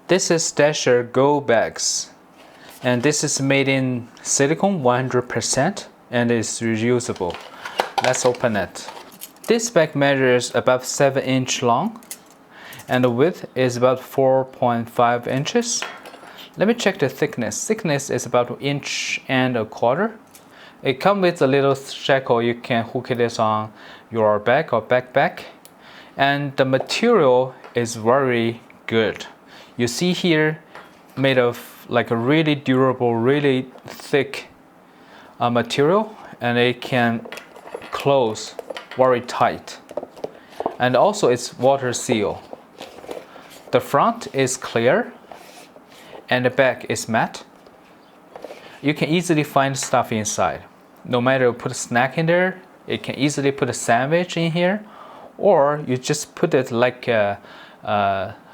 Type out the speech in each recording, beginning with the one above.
This is Dasher Go Bags, and this is made in silicone 100% and is reusable. Let's open it. This bag measures about 7 inches long and the width is about 4.5 inches. Let me check the thickness. Thickness is about 1.25 inches. It comes with a little shackle. You can hook it on your bag or backpack. And the material is very good. You see here, made of like a really durable, really thick material, and it can close very tight. And also it's water seal. The front is clear and the back is matte. You can easily find stuff inside. No matter you put a snack in there, you can easily put a sandwich in here, or you just put it like a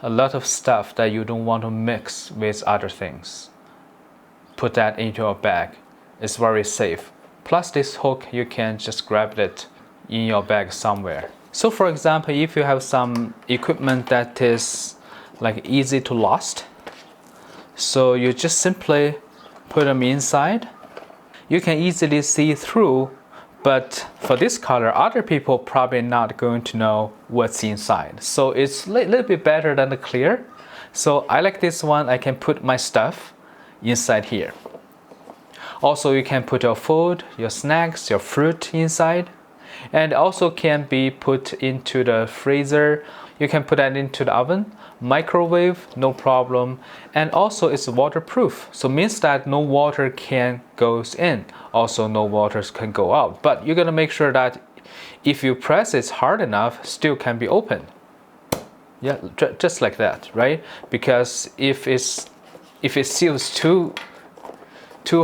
lot of stuff that you don't want to mix with other things. Put that into your bag. It's very safe. Plus this hook, you can just grab it in your bag somewhere. So for example, if you have some equipment that is like easy to lost, so you just simply put them inside. You can easily see through, but for this color, other people probably not going to know what's inside. So it's a little bit better than the clear. So I like this one. I can put my stuff inside here. Also, you can put your food, your snacks, your fruit inside. And also can be put into the freezer. You can put that into the oven, microwave, no problem. And also it's waterproof. So means that no water can go in. Also no water can go out. But you're gonna make sure that if you press it hard enough, still can be opened. Yeah, just like that, right? Because if it seals too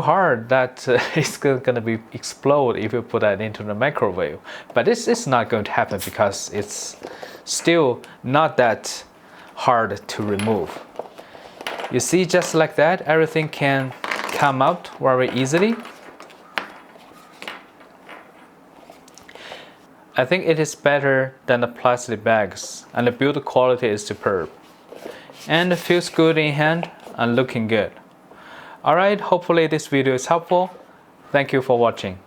hard, that it's gonna be explode if you put that into the microwave. But this is not going to happen because it's still not that hard to remove. You see, just like that, everything can come out very easily. I think it is better than the plastic bags, and the build quality is superb. And it feels good in hand and looking good. Alright, hopefully this video is helpful. Thank you for watching.